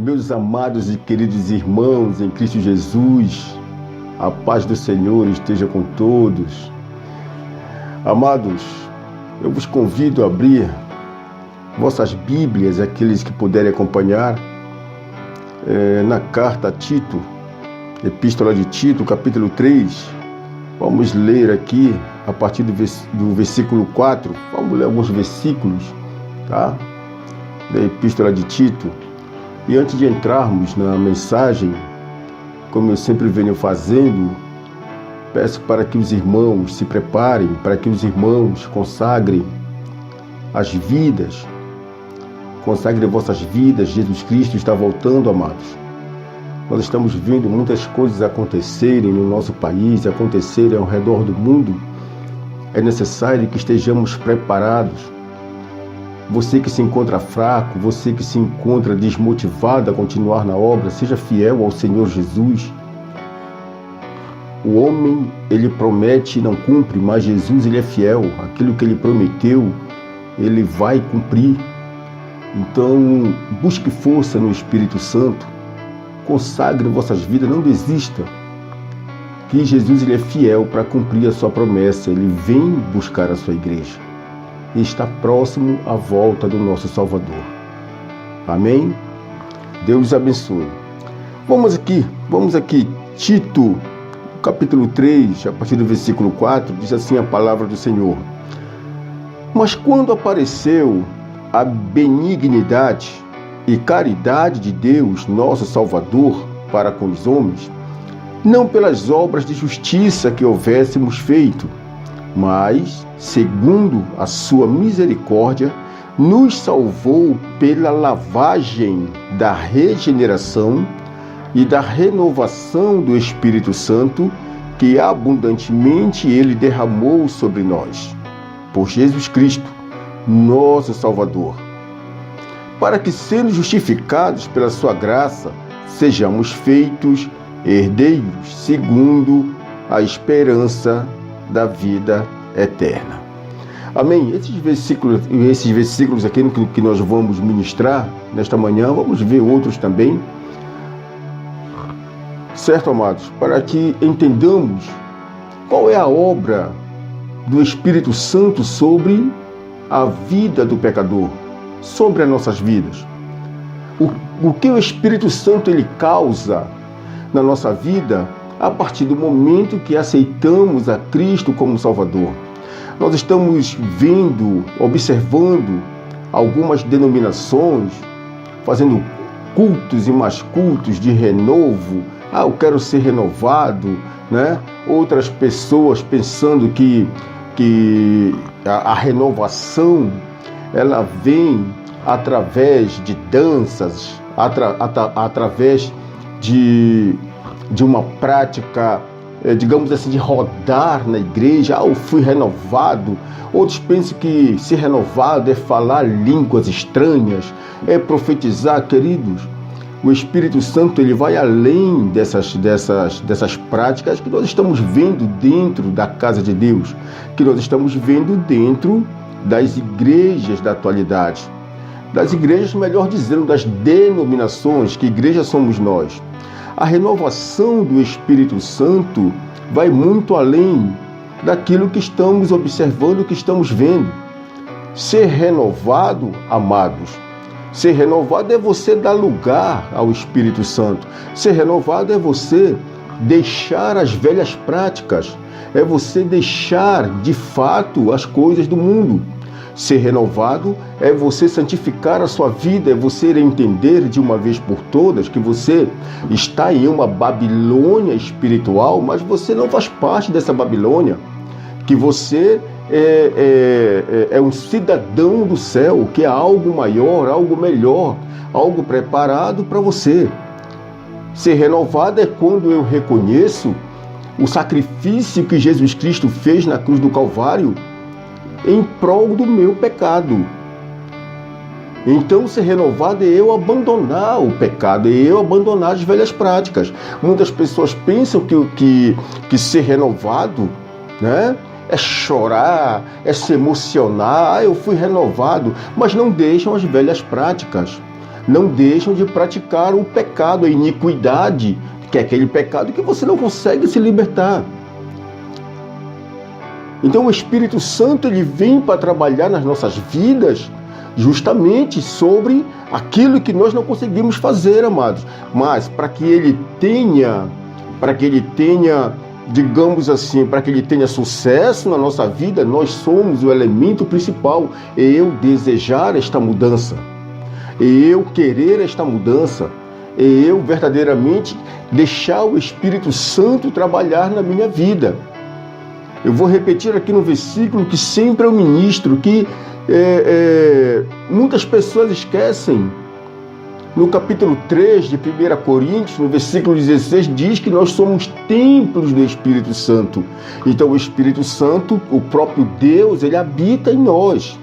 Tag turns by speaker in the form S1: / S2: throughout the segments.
S1: Meus amados e queridos irmãos em Cristo Jesus, a paz do Senhor esteja com todos. Amados, eu vos convido a abrir vossas Bíblias, aqueles que puderem acompanhar, na carta a Tito, Epístola de Tito, capítulo 3. Vamos ler aqui a partir do versículo 4. Vamos ler alguns versículos, tá? Da Epístola de Tito. E antes de entrarmos na mensagem, como eu sempre venho fazendo, peço para que os irmãos se preparem, para que os irmãos consagrem as vidas, consagrem vossas vidas. Jesus Cristo está voltando, amados. Nós estamos vendo muitas coisas acontecerem no nosso país, acontecerem ao redor do mundo. É necessário que estejamos preparados. Você que se encontra fraco, você que se encontra desmotivado a continuar na obra, seja fiel ao Senhor Jesus. O homem, ele promete e não cumpre, mas Jesus, ele é fiel. Aquilo que ele prometeu, ele vai cumprir. Então, busque força no Espírito Santo. Consagre vossas vidas, não desista. Que Jesus, ele é fiel para cumprir a sua promessa. Ele vem buscar a sua igreja. E está próximo à volta do nosso Salvador. Amém? Deus abençoe. Vamos aqui, Tito, capítulo 3, a partir do versículo 4, diz assim a palavra do Senhor. Mas quando apareceu a benignidade e caridade de Deus, nosso Salvador, para com os homens, não pelas obras de justiça que houvéssemos feito, mas, segundo a sua misericórdia, nos salvou pela lavagem da regeneração e da renovação do Espírito Santo, que abundantemente Ele derramou sobre nós, por Jesus Cristo, nosso Salvador, para que, sendo justificados pela sua graça, sejamos feitos herdeiros segundo a esperança da vida eterna. Amém? Esses versículos aqui que nós vamos ministrar nesta manhã, vamos ver outros também, certo, amados? Para que entendamos qual é a obra do Espírito Santo sobre a vida do pecador, sobre as nossas vidas. O que o Espírito Santo ele causa na nossa vida a partir do momento que aceitamos a Cristo como Salvador. Nós estamos vendo, observando algumas denominações fazendo cultos e mais cultos de renovo. Eu quero ser renovado, né? Outras pessoas pensando que a renovação ela vem através de danças, através de uma prática, digamos assim, de rodar na igreja. Eu fui renovado. Outros pensam que ser renovado é falar línguas estranhas, é profetizar. Queridos, o Espírito Santo ele vai além dessas práticas que nós estamos vendo dentro da casa de Deus, que nós estamos vendo dentro das igrejas da atualidade. Das igrejas, melhor dizendo, das denominações, que igreja somos nós. A renovação do Espírito Santo vai muito além daquilo que estamos observando, que estamos vendo. Ser renovado, amados, ser renovado é você dar lugar ao Espírito Santo. Ser renovado é você deixar as velhas práticas, é você deixar de fato as coisas do mundo. Ser renovado é você santificar a sua vida, é você entender de uma vez por todas que você está em uma Babilônia espiritual, mas você não faz parte dessa Babilônia, que você é um cidadão do céu, que é algo maior, algo melhor, algo preparado para você. Ser renovado é quando eu reconheço o sacrifício que Jesus Cristo fez na cruz do Calvário em prol do meu pecado. Então, ser renovado é eu abandonar o pecado, é eu abandonar as velhas práticas. Muitas pessoas pensam que ser renovado, né, é chorar, é se emocionar. Eu fui renovado, mas não deixam as velhas práticas. não deixam de praticar o pecado, a iniquidade, que é aquele pecado que você não consegue se libertar. Então o Espírito Santo ele vem para trabalhar nas nossas vidas justamente sobre aquilo que nós não conseguimos fazer, amados. Mas para que ele tenha, digamos assim, para que ele tenha sucesso na nossa vida, nós somos o elemento principal. Eu desejar esta mudança, eu querer esta mudança, eu verdadeiramente deixar o Espírito Santo trabalhar na minha vida. Eu vou repetir aqui no versículo que sempre eu ministro, que muitas pessoas esquecem. No capítulo 3 de 1 Coríntios, no versículo 16, diz que nós somos templos do Espírito Santo. Então o Espírito Santo, o próprio Deus, ele habita em nós.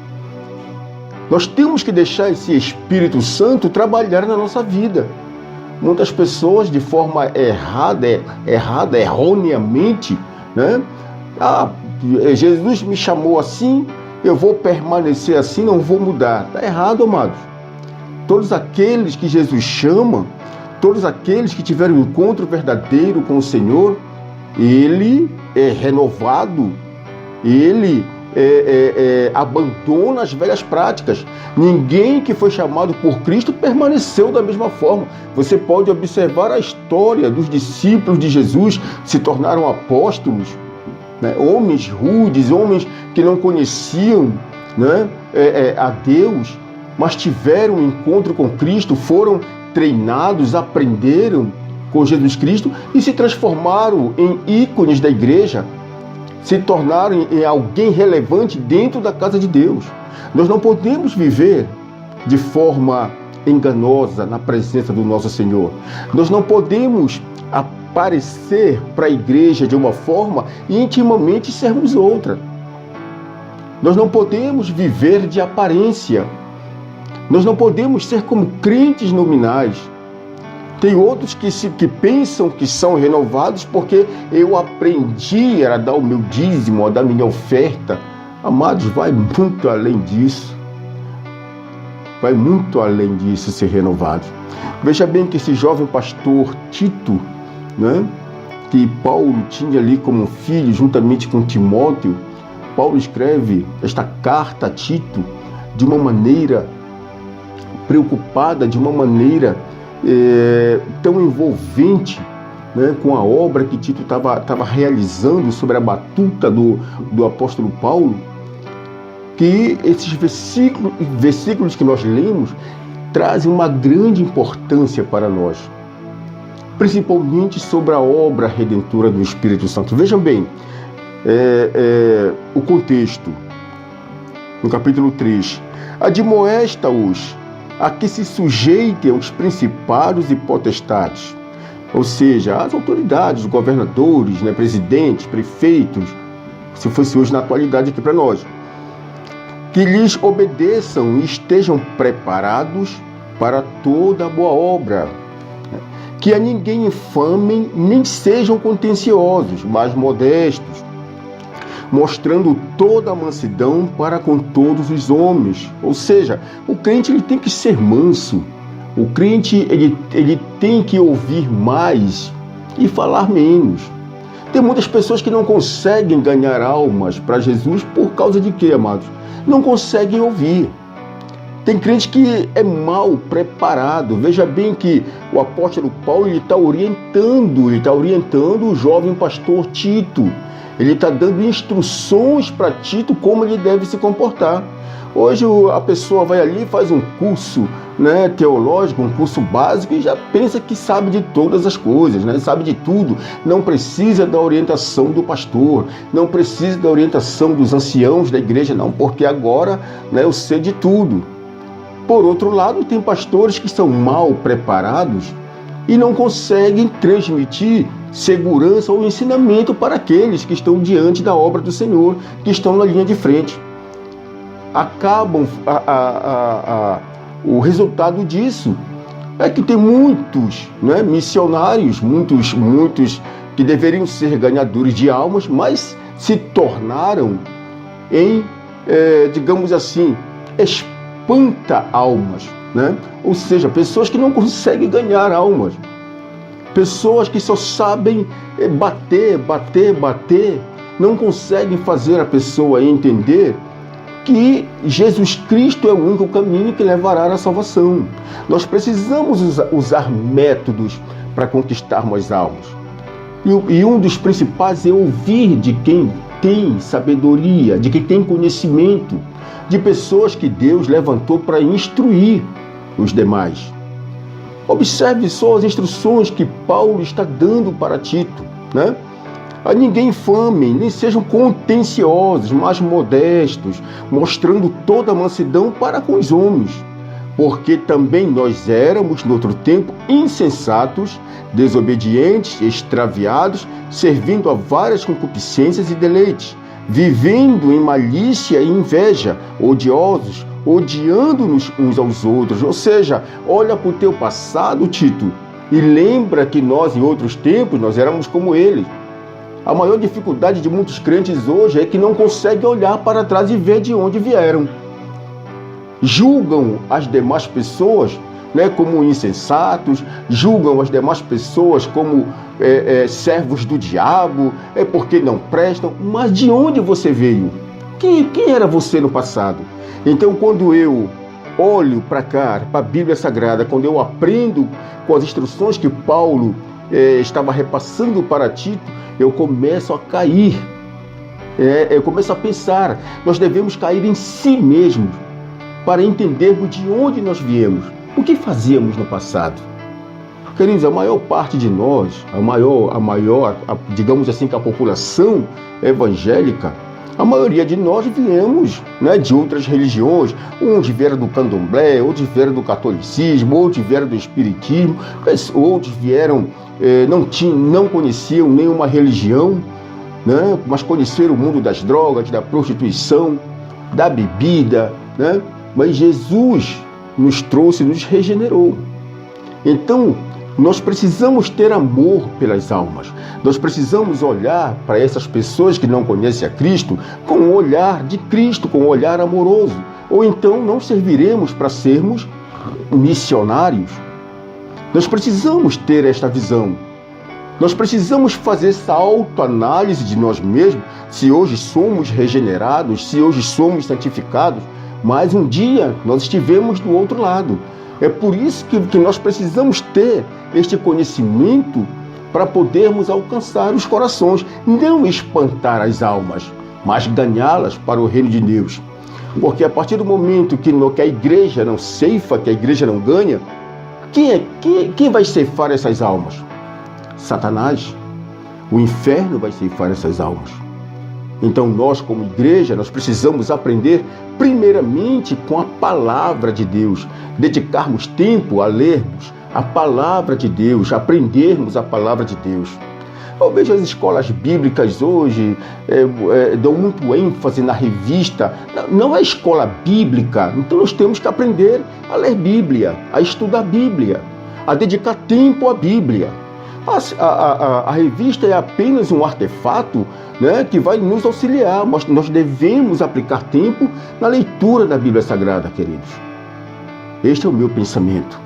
S1: Nós temos que deixar esse Espírito Santo trabalhar na nossa vida. Muitas pessoas, de forma errada, erroneamente, né? Jesus me chamou assim, eu vou permanecer assim, não vou mudar. Está errado, amados. Todos aqueles que Jesus chama, todos aqueles que tiveram um encontro verdadeiro com o Senhor, ele é renovado, ele abandona as velhas práticas. Ninguém que foi chamado por Cristo permaneceu da mesma forma. Você pode observar a história dos discípulos de Jesus, se tornaram apóstolos, né? Homens rudes, homens que não conheciam, né, a Deus, mas tiveram um encontro com Cristo, foram treinados, aprenderam com Jesus Cristo e se transformaram em ícones da igreja, se tornaram em alguém relevante dentro da casa de Deus. Nós não podemos viver de forma enganosa na presença do nosso Senhor. Nós não podemos aparecer para a igreja de uma forma e intimamente sermos outra. Nós não podemos viver de aparência. Nós não podemos ser como crentes nominais. Tem outros que pensam que são renovados porque eu aprendi a dar o meu dízimo, a dar a minha oferta. Amados, vai muito além disso. Vai muito além disso ser renovado. Veja bem que esse jovem pastor Tito, né, que Paulo tinha ali como filho, juntamente com Timóteo, Paulo escreve esta carta a Tito de uma maneira preocupada, de uma maneira tão envolvente, né, com a obra que Tito estava realizando sobre a batuta do apóstolo Paulo, que esses versículos que nós lemos trazem uma grande importância para nós, principalmente sobre a obra redentora do Espírito Santo. Vejam bem, o contexto, no capítulo 3, admoesta-os a que se sujeitem aos principados e potestades, ou seja, as autoridades, os governadores, né, presidentes, prefeitos, se fosse hoje na atualidade aqui para nós, que lhes obedeçam e estejam preparados para toda boa obra, que a ninguém infamem, nem sejam contenciosos, mas modestos, mostrando toda a mansidão para com todos os homens. Ou seja, o crente ele tem que ser manso, o crente ele tem que ouvir mais e falar menos. Tem muitas pessoas que não conseguem ganhar almas para Jesus por causa de quê, amados? Não conseguem ouvir. Tem crente que é mal preparado. Veja bem que o apóstolo Paulo está orientando o jovem pastor Tito. Ele está dando instruções para Tito como ele deve se comportar. Hoje a pessoa vai ali e faz um curso, né, teológico, um curso básico e já pensa que sabe de todas as coisas, né, sabe de tudo. Não precisa da orientação do pastor, não precisa da orientação dos anciãos da igreja, não, porque agora, né, eu sei de tudo. Por outro lado, tem pastores que são mal preparados e não conseguem transmitir segurança ou ensinamento para aqueles que estão diante da obra do Senhor, que estão na linha de frente. Acabam, o resultado disso é que tem muitos, né, missionários, muitos que deveriam ser ganhadores de almas, mas se tornaram em, digamos assim, espanta-almas. né? Ou seja, pessoas que não conseguem ganhar almas, pessoas que só sabem bater, não conseguem fazer a pessoa entender que Jesus Cristo é o único caminho que levará à salvação. Nós precisamos usar métodos para conquistarmos as almas. E um dos principais é ouvir de quem tem sabedoria, de quem tem conhecimento, de pessoas que Deus levantou para instruir os demais. Observe só as instruções que Paulo está dando para Tito, né? A ninguém infamem, nem sejam contenciosos, mas modestos, mostrando toda a mansidão para com os homens. Porque também nós éramos, no outro tempo, insensatos, desobedientes, extraviados, servindo a várias concupiscências e deleites, vivendo em malícia e inveja, odiosos, odiando-nos uns aos outros. Ou seja, olha para o teu passado, Tito, e lembra que nós, em outros tempos, nós éramos como eles. A maior dificuldade de muitos crentes hoje é que não conseguem olhar para trás e ver de onde vieram. Julgam as demais pessoas, né, como insensatos, julgam as demais pessoas como servos do diabo, porque não prestam. Mas de onde você veio? Quem era você no passado? Então, quando eu olho para cá, para a Bíblia Sagrada, quando eu aprendo com as instruções que Paulo estava repassando para Tito, eu começo a cair, eu começo a pensar. Nós devemos cair em si mesmos para entendermos de onde nós viemos, o que fazíamos no passado. Queridos, a maior parte de nós, digamos assim, que a população evangélica, a maioria de nós viemos, né, de outras religiões. Uns vieram do candomblé, outros vieram do catolicismo, outros vieram do espiritismo, outros vieram, não conheciam nenhuma religião, né, mas conheceram o mundo das drogas, da prostituição, da bebida, né? Mas Jesus nos trouxe, nos regenerou. Então, nós precisamos ter amor pelas almas. Nós precisamos olhar para essas pessoas que não conhecem a Cristo com o olhar de Cristo, com o olhar amoroso. Ou então não serviremos para sermos missionários. Nós precisamos ter esta visão. Nós precisamos fazer essa autoanálise de nós mesmos, se hoje somos regenerados, se hoje somos santificados, mas um dia nós estivemos do outro lado. É por isso que nós precisamos ter este conhecimento para podermos alcançar os corações, não espantar as almas, mas ganhá-las para o reino de Deus. Porque a partir do momento que a igreja não ceifa, que a igreja não ganha, quem vai ceifar essas almas? Satanás. O inferno vai ceifar essas almas. Então nós, como igreja, nós precisamos aprender primeiramente com a palavra de Deus, dedicarmos tempo a lermos a palavra de Deus, aprendermos a palavra de Deus. Eu vejo as escolas bíblicas hoje dão muito ênfase na revista. Não é escola bíblica, então nós temos que aprender a ler Bíblia, a estudar Bíblia, a dedicar tempo à Bíblia. A revista é apenas um artefato, né, que vai nos auxiliar, mas nós devemos aplicar tempo na leitura da Bíblia Sagrada, queridos. Este é o meu pensamento.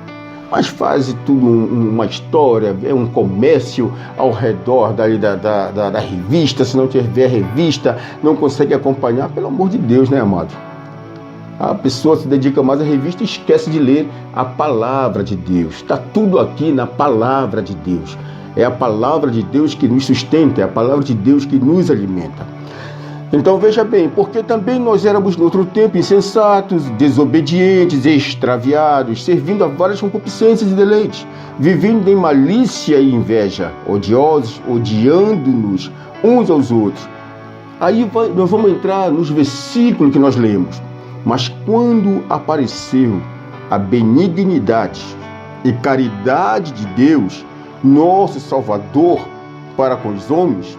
S1: Mas faz tudo uma história, é um comércio ao redor da revista. Se não tiver revista, não consegue acompanhar. Pelo amor de Deus, né, amado? A pessoa se dedica mais à revista e esquece de ler a palavra de Deus. Está tudo aqui na palavra de Deus. É a palavra de Deus que nos sustenta, é a palavra de Deus que nos alimenta. Então veja bem, porque também nós éramos no outro tempo insensatos, desobedientes, extraviados, servindo a várias concupiscências e deleites, vivendo em malícia e inveja, odiosos, odiando-nos uns aos outros. Aí nós vamos entrar nos versículos que nós lemos. Mas quando apareceu a benignidade e caridade de Deus, nosso Salvador, para com os homens,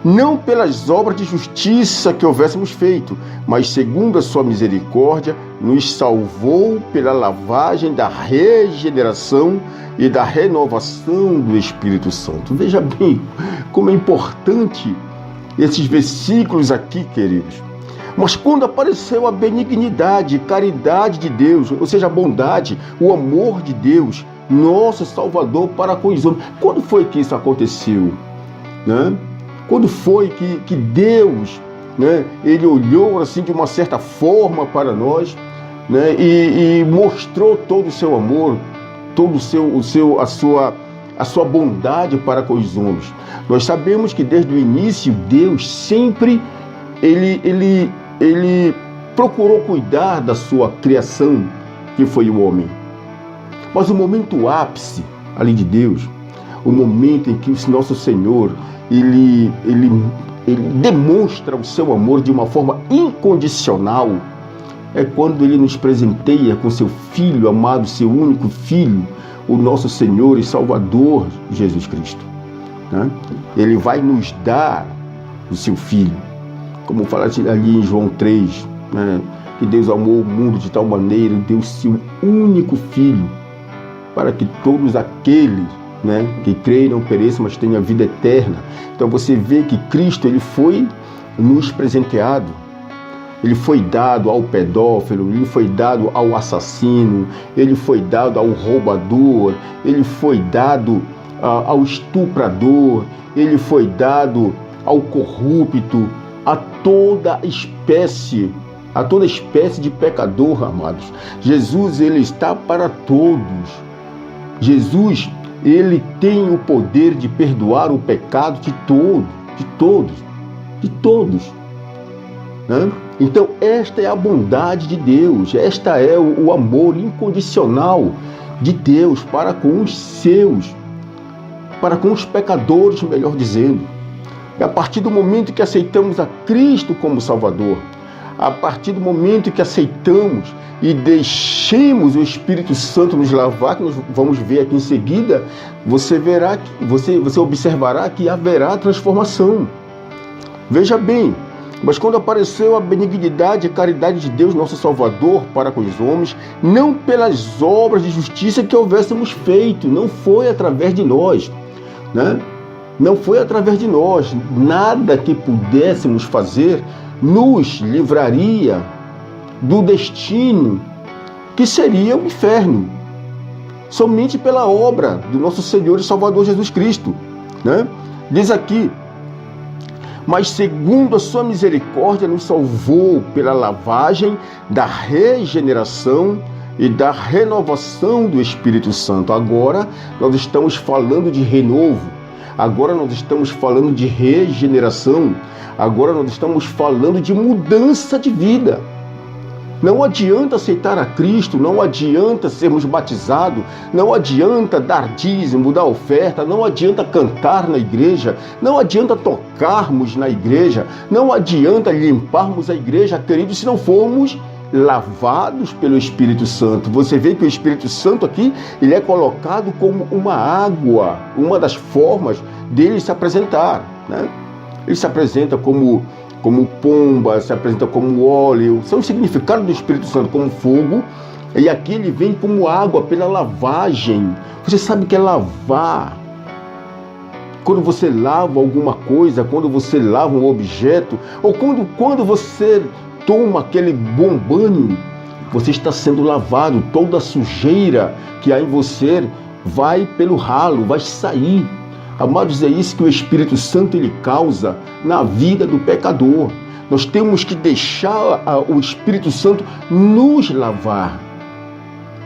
S1: não pelas obras de justiça que houvéssemos feito, mas segundo a sua misericórdia, nos salvou pela lavagem da regeneração e da renovação do Espírito Santo. Veja bem como é importante esses versículos aqui, queridos. Mas quando apareceu a benignidade, caridade de Deus, ou seja, a bondade, o amor de Deus, nosso Salvador para com os homens, quando foi que isso aconteceu? Né? Quando foi que Deus, né, ele olhou assim de uma certa forma para nós, né, e mostrou todo o seu amor, todo a sua bondade para com os homens? Nós sabemos que desde o início Deus sempre ele procurou cuidar da sua criação, que foi o homem. Mas o momento ápice ali de Deus, o momento em que o nosso Senhor ele demonstra o seu amor de uma forma incondicional, é quando ele nos presenteia com seu Filho amado, seu único Filho, o nosso Senhor e Salvador Jesus Cristo. Né? Ele vai nos dar o seu Filho, como fala ali em João 3, né? Que Deus amou o mundo de tal maneira, deu o seu único Filho, para que todos aqueles, né, que creem não pereçam, mas tenham a vida eterna. Então você vê que Cristo ele foi nos presenteado. Ele foi dado ao pedófilo, ele foi dado ao assassino, ele foi dado ao roubador, ele foi dado ao estuprador, ele foi dado ao corrupto, a toda espécie de pecador, amados. Jesus, ele está para todos. Jesus, ele tem o poder de perdoar o pecado de todos. Né? Então, esta é a bondade de Deus, esta é o amor incondicional de Deus para com os seus, para com os pecadores, melhor dizendo. E a partir do momento que aceitamos a Cristo como Salvador, a partir do momento que aceitamos e deixemos o Espírito Santo nos lavar, que nós vamos ver aqui em seguida, você observará que haverá transformação. Veja bem, mas quando apareceu a benignidade e a caridade de Deus, nosso Salvador, para com os homens, não pelas obras de justiça que houvéssemos feito, não foi através de nós, né? Não foi através de nós, nada que pudéssemos fazer nos livraria do destino que seria o inferno, somente pela obra do nosso Senhor e Salvador Jesus Cristo, né? Diz aqui: mas segundo a sua misericórdia nos salvou pela lavagem da regeneração e da renovação do Espírito Santo. Agora nós estamos falando de renovo, agora nós estamos falando de regeneração, agora nós estamos falando de mudança de vida. Não adianta aceitar a Cristo, não adianta sermos batizados, não adianta dar dízimo, dar oferta, não adianta cantar na igreja, não adianta tocarmos na igreja, não adianta limparmos a igreja, queridos, se não formos lavados pelo Espírito Santo. Você vê que o Espírito Santo aqui, ele é colocado como uma água, uma das formas dele se apresentar, né? Ele se apresenta como pomba, se apresenta como óleo, são os significados do Espírito Santo, como fogo, e aqui ele vem como água, pela lavagem. Você sabe o que é lavar? Quando você lava alguma coisa, quando você lava um objeto, ou quando você toma aquele bom banho, você está sendo lavado, toda a sujeira que há em você vai pelo ralo, vai sair. Amados, é isso que o Espírito Santo ele causa na vida do pecador. Nós temos que deixar o Espírito Santo nos lavar,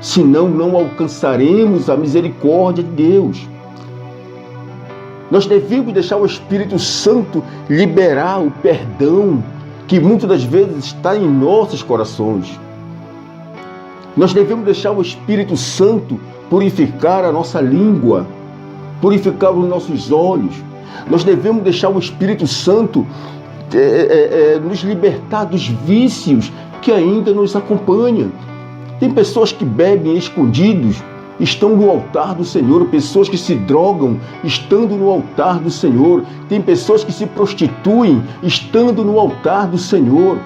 S1: senão não alcançaremos a misericórdia de Deus. Nós devemos deixar o Espírito Santo liberar o perdão que muitas das vezes está em nossos corações. Nós devemos deixar o Espírito Santo purificar a nossa língua, purificar os nossos olhos. Nós devemos deixar o Espírito Santo nos libertar dos vícios que ainda nos acompanham. Tem pessoas que bebem escondidos, estão no altar do Senhor. Pessoas que se drogam, estando no altar do Senhor. Tem pessoas que se prostituem, estando no altar do Senhor.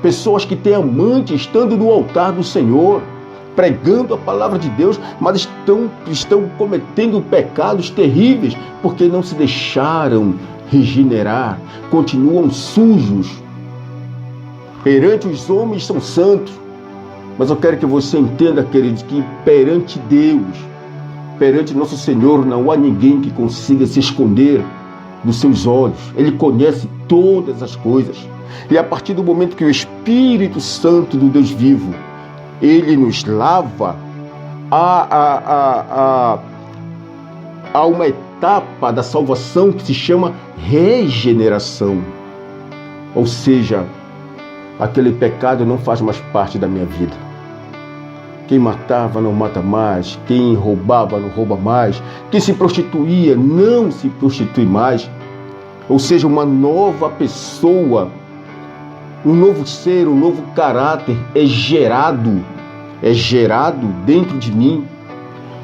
S1: Pessoas que têm amante, estando no altar do Senhor, pregando a palavra de Deus, mas estão cometendo pecados terríveis, porque não se deixaram regenerar, continuam sujos. Perante os homens são santos. Mas eu quero que você entenda, queridos, que perante Deus, perante nosso Senhor, não há ninguém que consiga se esconder dos seus olhos. Ele conhece todas as coisas. E a partir do momento que o Espírito Santo do Deus vivo, ele nos lava, há uma etapa da salvação que se chama regeneração. Ou seja, aquele pecado não faz mais parte da minha vida. Quem matava não mata mais, quem roubava não rouba mais, quem se prostituía não se prostitui mais. Ou seja, uma nova pessoa, um novo ser, um novo caráter é gerado dentro de mim.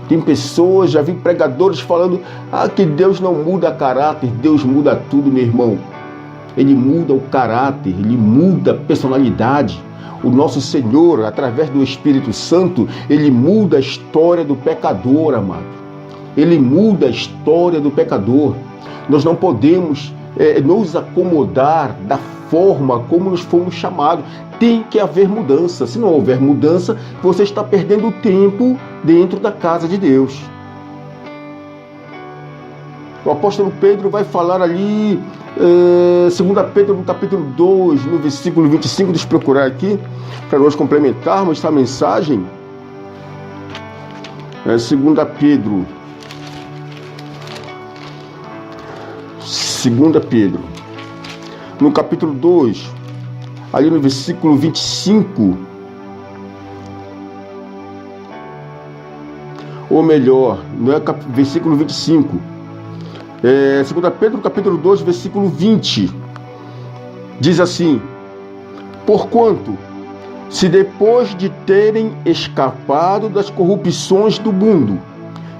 S1: Tem pessoas, já vi pregadores falando que Deus não muda caráter, Deus muda tudo, meu irmão. Ele muda o caráter, ele muda a personalidade. O nosso Senhor, através do Espírito Santo, ele muda a história do pecador, amado. Ele muda a história do pecador. Nós não podemos nos acomodar da forma como nos fomos chamados. Tem que haver mudança. Se não houver mudança, você está perdendo tempo dentro da casa de Deus. O apóstolo Pedro vai falar ali, 2 Pedro, no capítulo 2, no versículo 25, deixa eu procurar aqui, para nós complementarmos essa mensagem. 2 Pedro, no capítulo 2, ali no versículo 25, ou melhor, não é versículo 25, 2 Pedro, capítulo 2, versículo 20, diz assim: porquanto, se depois de terem escapado das corrupções do mundo,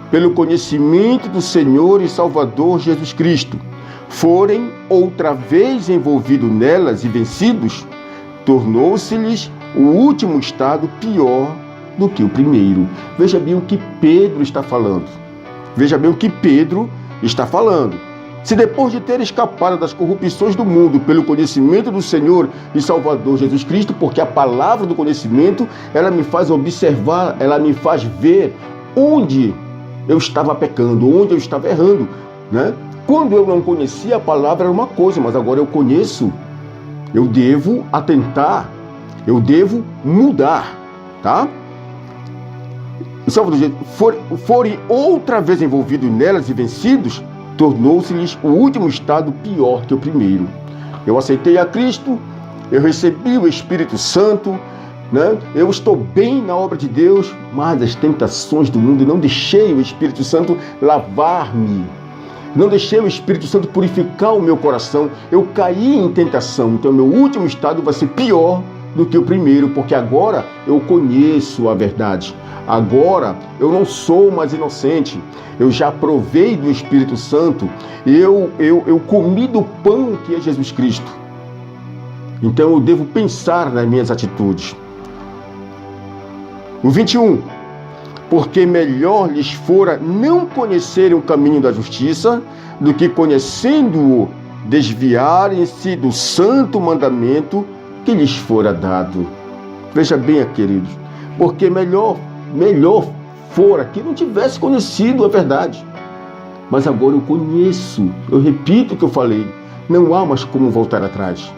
S1: pelo conhecimento do Senhor e Salvador Jesus Cristo, forem outra vez envolvidos nelas e vencidos, tornou-se-lhes o último estado pior do que o primeiro. Veja bem o que Pedro está falando. Se depois de ter escapado das corrupções do mundo pelo conhecimento do Senhor e Salvador Jesus Cristo, porque a palavra do conhecimento, ela me faz observar, ela me faz ver onde eu estava pecando, onde eu estava errando, né? Quando eu não conhecia a palavra era uma coisa, mas agora eu conheço, eu devo atentar, eu devo mudar, tá? Forem outra vez envolvidos nelas e vencidos, tornou-se-lhes o último estado pior que o primeiro. Eu aceitei a Cristo, eu recebi o Espírito Santo, né? Eu estou bem na obra de Deus, mas as tentações do mundo, não deixei o Espírito Santo lavar-me, não deixei o Espírito Santo purificar o meu coração, eu caí em tentação, então meu último estado vai ser pior do que o primeiro, porque agora eu conheço a verdade. Agora eu não sou mais inocente, eu já provei do Espírito Santo, eu comi do pão que é Jesus Cristo. Então eu devo pensar nas minhas atitudes. O 21, porque melhor lhes fora não conhecerem o caminho da justiça, do que conhecendo-o, desviarem-se do santo mandamento que lhes fora dado. Veja bem, queridos, porque melhor fora que não tivesse conhecido a verdade. Mas agora eu conheço, eu repito o que eu falei, não há mais como voltar atrás.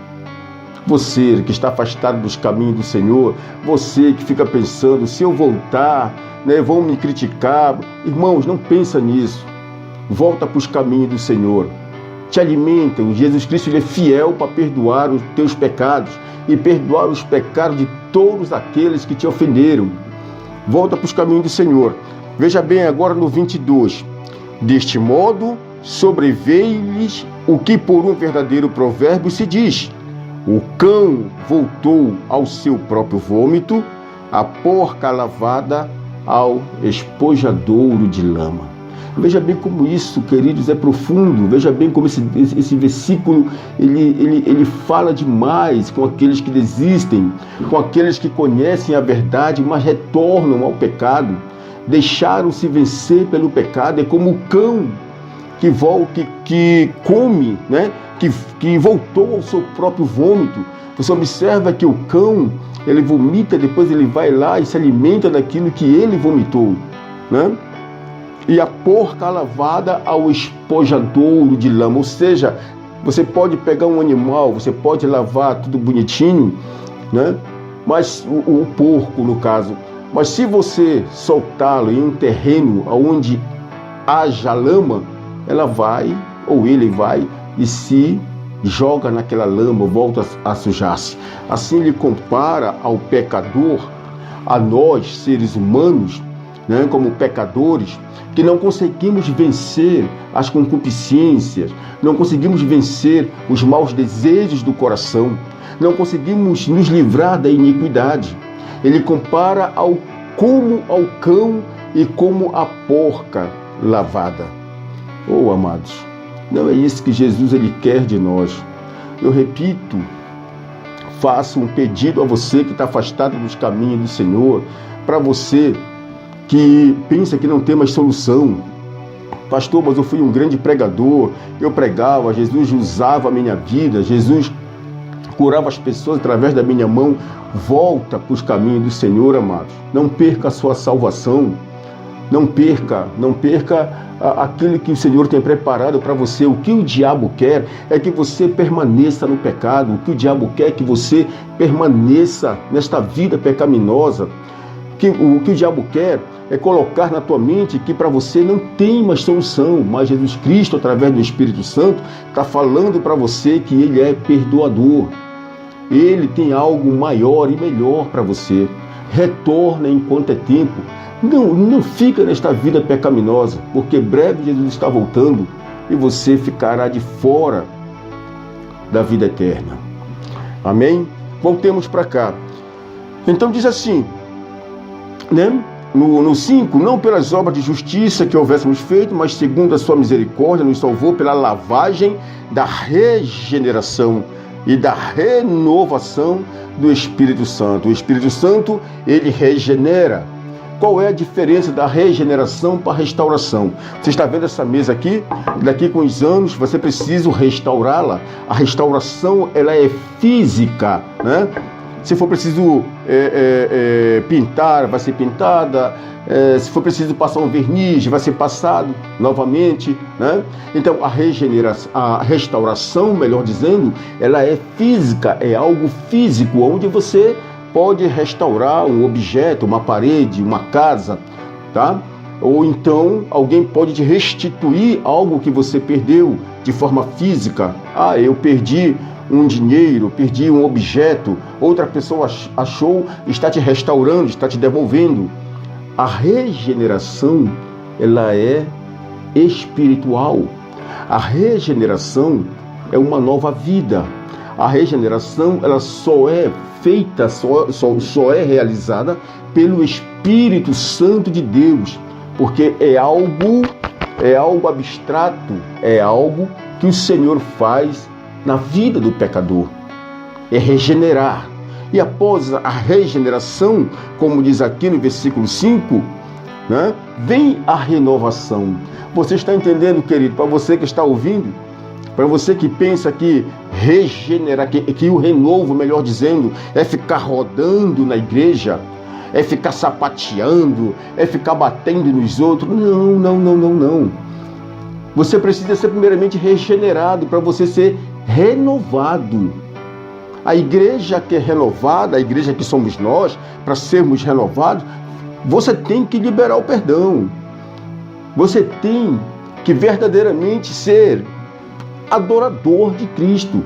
S1: Você que está afastado dos caminhos do Senhor, você que fica pensando, se eu voltar, né, vão me criticar. Irmãos, não pensa nisso. Volta para os caminhos do Senhor. Te alimenta. O Jesus Cristo, ele é fiel para perdoar os teus pecados e perdoar os pecados de todos aqueles que te ofenderam. Volta para os caminhos do Senhor. Veja bem agora no 22. Deste modo, sobreveio-lhes o que por um verdadeiro provérbio se diz: o cão voltou ao seu próprio vômito, a porca lavada ao espojadouro de lama. Veja bem como isso, queridos, é profundo. Veja bem como esse versículo ele fala demais com aqueles que desistem, com aqueles que conhecem a verdade, mas retornam ao pecado. Deixaram-se vencer pelo pecado. É como o cão que come, né? Que voltou ao seu próprio vômito. Você observa que o cão, ele vomita, depois ele vai lá e se alimenta daquilo que ele vomitou, né? E a porca lavada ao espojadouro de lama. Ou seja, você pode pegar um animal, você pode lavar tudo bonitinho, né? Mas o porco, no caso. Mas se você soltá-lo em um terreno onde haja lama, ela vai, ou ele vai, e se joga naquela lama, volta a sujar-se. Assim ele compara ao pecador, a nós, seres humanos, né, como pecadores, que não conseguimos vencer as concupiscências, não conseguimos vencer os maus desejos do coração, não conseguimos nos livrar da iniquidade. Ele compara como ao cão e como a porca lavada. Oh, amados, não é isso que Jesus ele quer de nós. Eu repito, faço um pedido a você que está afastado dos caminhos do Senhor, para você que pensa que não tem mais solução. Pastor, mas eu fui um grande pregador, eu pregava, Jesus usava a minha vida, Jesus curava as pessoas através da minha mão. Volta para os caminhos do Senhor, amados. Não perca a sua salvação. Não perca aquilo que o Senhor tem preparado para você. O que o diabo quer é que você permaneça no pecado. O que o diabo quer é que você permaneça nesta vida pecaminosa. O que o diabo quer é colocar na tua mente que para você não tem mais solução, mas Jesus Cristo, através do Espírito Santo, está falando para você que Ele é perdoador. Ele tem algo maior e melhor para você. Retorna enquanto é tempo. Não fica nesta vida pecaminosa, porque breve Jesus está voltando e você ficará de fora da vida eterna. Amém? Voltemos para cá. Então diz assim, né? No 5, não pelas obras de justiça que houvéssemos feito, mas segundo a sua misericórdia, nos salvou pela lavagem da regeneração e da renovação do Espírito Santo. O Espírito Santo, ele regenera. Qual é a diferença da regeneração para a restauração? Você está vendo essa mesa aqui? Daqui com os anos, você precisa restaurá-la. A restauração, ela é física, né? Se for preciso pintar, vai ser pintada. Se for preciso passar um verniz, vai ser passado novamente, né? Então, a restauração, melhor dizendo, ela é física, é algo físico, onde você pode restaurar um objeto, uma parede, uma casa, tá? Ou então, alguém pode te restituir algo que você perdeu de forma física. Ah, eu perdi um dinheiro, perdi um objeto, outra pessoa achou, está te restaurando, está te devolvendo. A regeneração, ela é espiritual. A regeneração é uma nova vida. A regeneração, ela só é feita, só é realizada pelo Espírito Santo de Deus, porque é algo abstrato, é algo que o Senhor faz na vida do pecador. É regenerar. E após a regeneração, como diz aqui no versículo 5, né, vem a renovação. Você está entendendo, querido? Para você que está ouvindo, para você que pensa que regenerar, que o renovo, melhor dizendo, é ficar rodando na igreja, é ficar sapateando, é ficar batendo nos outros. Não. Você precisa ser primeiramente regenerado para você ser renovado. A igreja que é renovada, a igreja que somos nós, para sermos renovados, você tem que liberar o perdão. Você tem que verdadeiramente ser adorador de Cristo.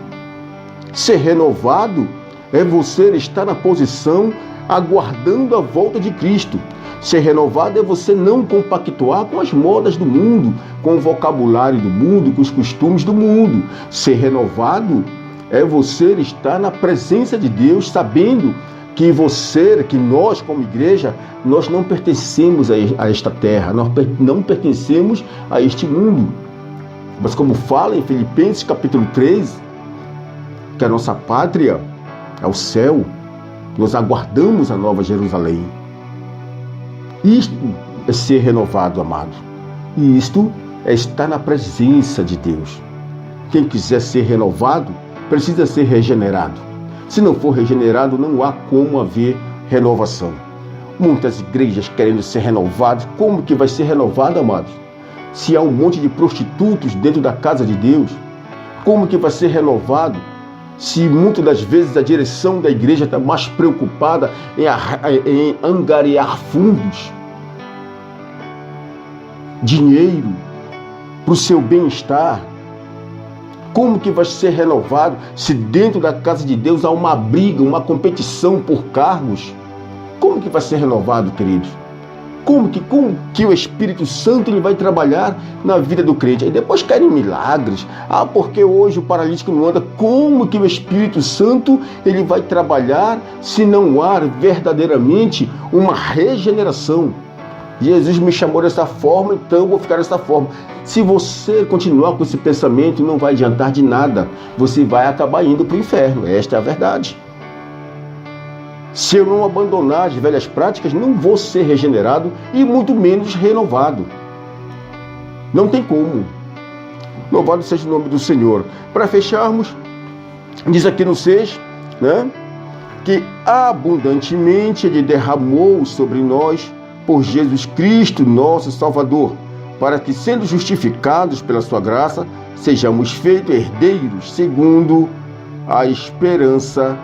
S1: Ser renovado é você estar na posição aguardando a volta de Cristo. Ser renovado é você não compactuar com as modas do mundo, com o vocabulário do mundo, com os costumes do mundo. Ser renovado é você estar na presença de Deus, sabendo que nós como igreja, nós não pertencemos a esta terra, nós não pertencemos a este mundo. Mas como fala em Filipenses capítulo 3, que a nossa pátria é o céu, nós aguardamos a nova Jerusalém. Isto é ser renovado, amado. E isto é estar na presença de Deus. Quem quiser ser renovado, precisa ser regenerado. Se não for regenerado, não há como haver renovação. Muitas igrejas querendo ser renovadas. Como que vai ser renovado, amados? Se há um monte de prostitutos dentro da casa de Deus, como que vai ser renovado? Se muitas das vezes a direção da igreja está mais preocupada em angariar fundos, dinheiro, para o seu bem-estar. Como que vai ser renovado se dentro da casa de Deus há uma briga, uma competição por cargos? Como que vai ser renovado, queridos? Como que o Espírito Santo ele vai trabalhar na vida do crente? Aí depois querem milagres. Porque hoje o paralítico não anda. Como que o Espírito Santo ele vai trabalhar se não há verdadeiramente uma regeneração? Jesus me chamou dessa forma, então eu vou ficar dessa forma. Se você continuar com esse pensamento, não vai adiantar de nada. Você vai acabar indo para o inferno. Esta é a verdade. Se eu não abandonar as velhas práticas, não vou ser regenerado e muito menos renovado. Não tem como. Louvado seja o nome do Senhor. Para fecharmos, diz aqui no 6, que abundantemente Ele derramou sobre nós por Jesus Cristo, nosso Salvador, para que, sendo justificados pela sua graça, sejamos feitos herdeiros segundo a esperança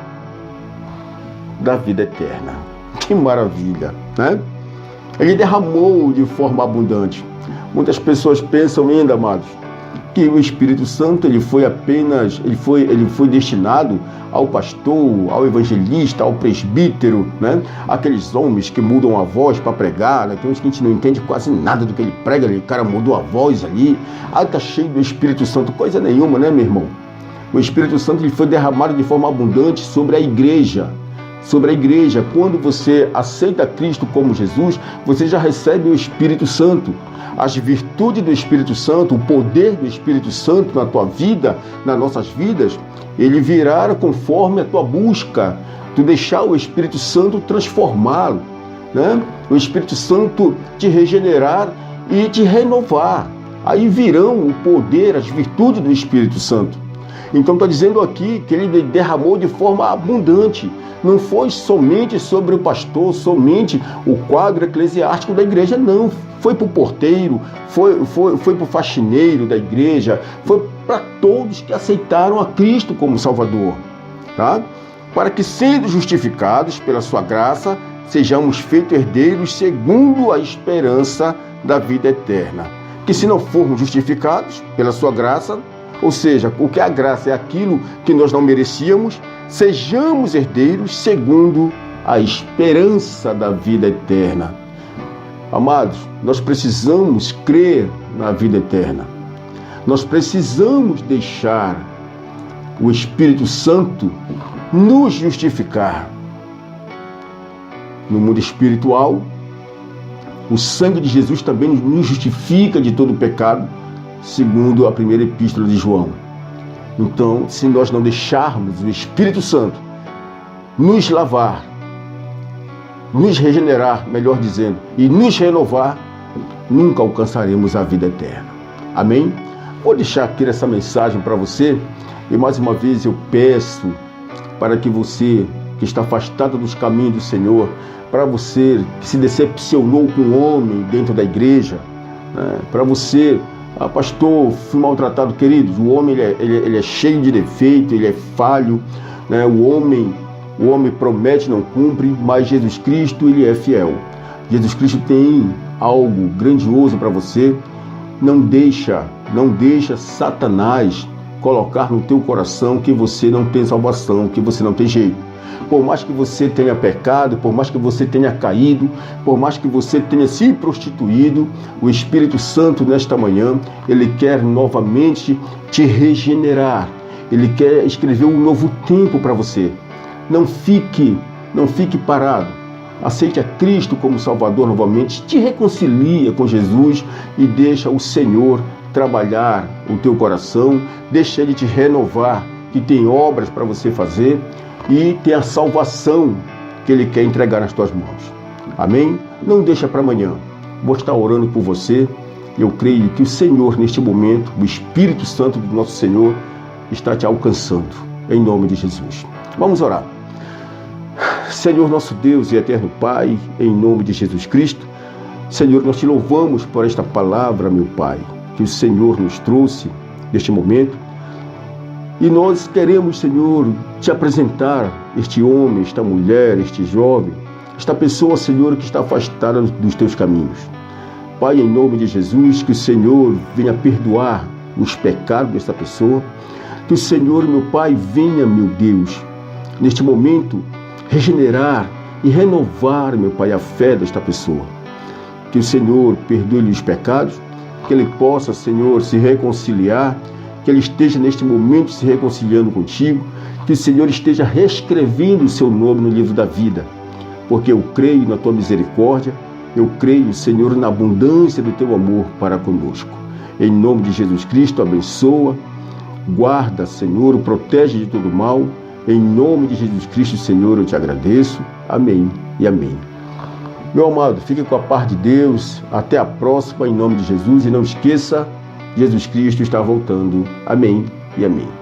S1: da vida eterna. Que maravilha, né? Ele derramou de forma abundante. Muitas pessoas pensam ainda, amados, que o Espírito Santo ele foi destinado ao pastor, ao evangelista, ao presbítero, né? Aqueles homens que mudam a voz para pregar, né? Tem uns que a gente não entende quase nada do que ele prega, o cara mudou a voz ali, tá cheio do Espírito Santo, coisa nenhuma, né, meu irmão? O Espírito Santo ele foi derramado de forma abundante sobre a igreja. Sobre a igreja, quando você aceita Cristo como Jesus, você já recebe o Espírito Santo. As virtudes do Espírito Santo, o poder do Espírito Santo na tua vida, nas nossas vidas, ele virá conforme a tua busca, tu deixar o Espírito Santo transformá-lo, né? O Espírito Santo te regenerar e te renovar. Aí virão o poder, as virtudes do Espírito Santo. Então está dizendo aqui que ele derramou de forma abundante. Não foi somente sobre o pastor, somente o quadro eclesiástico da igreja, não. Foi para o porteiro, foi para o faxineiro da igreja, foi para todos que aceitaram a Cristo como Salvador. Tá? Para que, sendo justificados pela sua graça, sejamos feitos herdeiros segundo a esperança da vida eterna. Que se não formos justificados pela sua graça, ou seja, porque a graça é aquilo que nós não merecíamos, sejamos herdeiros segundo a esperança da vida eterna. Amados, nós precisamos crer na vida eterna. Nós precisamos deixar o Espírito Santo nos justificar. No mundo espiritual, o sangue de Jesus também nos justifica de todo o pecado, segundo a primeira epístola de João. Então, se nós não deixarmos o Espírito Santo nos lavar, nos regenerar, melhor dizendo, e nos renovar, nunca alcançaremos a vida eterna. Amém? Vou deixar aqui essa mensagem para você e mais uma vez eu peço para que você que está afastado dos caminhos do Senhor, para você que se decepcionou com o homem dentro da igreja, né? Para você, pastor, fui maltratado, queridos, o homem ele é cheio de defeito, ele é falho, né? O homem promete, não cumpre, mas Jesus Cristo ele é fiel. Jesus Cristo tem algo grandioso para você. Não deixa Satanás colocar no teu coração que você não tem salvação, que você não tem jeito. Por mais que você tenha pecado, por mais que você tenha caído, por mais que você tenha se prostituído, o Espírito Santo nesta manhã, ele quer novamente te regenerar. Ele quer escrever um novo tempo para você. Não fique parado. Aceite a Cristo como Salvador novamente, te reconcilia com Jesus e deixa o Senhor trabalhar o teu coração, deixa Ele te renovar, que tem obras para você fazer e tem a salvação que Ele quer entregar nas tuas mãos. Amém? Não deixa para amanhã. Vou estar orando por você. Eu creio que o Senhor, neste momento, o Espírito Santo do nosso Senhor, está te alcançando. Em nome de Jesus. Vamos orar. Senhor nosso Deus e eterno Pai, em nome de Jesus Cristo, Senhor, nós te louvamos por esta palavra, meu Pai, que o Senhor nos trouxe neste momento. E nós queremos, Senhor, te apresentar este homem, esta mulher, este jovem, esta pessoa, Senhor, que está afastada dos teus caminhos. Pai, em nome de Jesus, que o Senhor venha perdoar os pecados desta pessoa. Que o Senhor, meu Pai, venha, meu Deus, neste momento, regenerar e renovar, meu Pai, a fé desta pessoa. Que o Senhor perdoe-lhe os pecados, que ele possa, Senhor, se reconciliar, que ele esteja neste momento se reconciliando contigo, que o Senhor esteja reescrevendo o seu nome no livro da vida, porque eu creio na tua misericórdia, eu creio, Senhor, na abundância do teu amor para conosco. Em nome de Jesus Cristo, abençoa, guarda, Senhor, o protege de todo mal. Em nome de Jesus Cristo, Senhor, eu te agradeço. Amém e amém. Meu amado, fique com a paz de Deus. Até a próxima, em nome de Jesus. E não esqueça, Jesus Cristo está voltando. Amém e amém.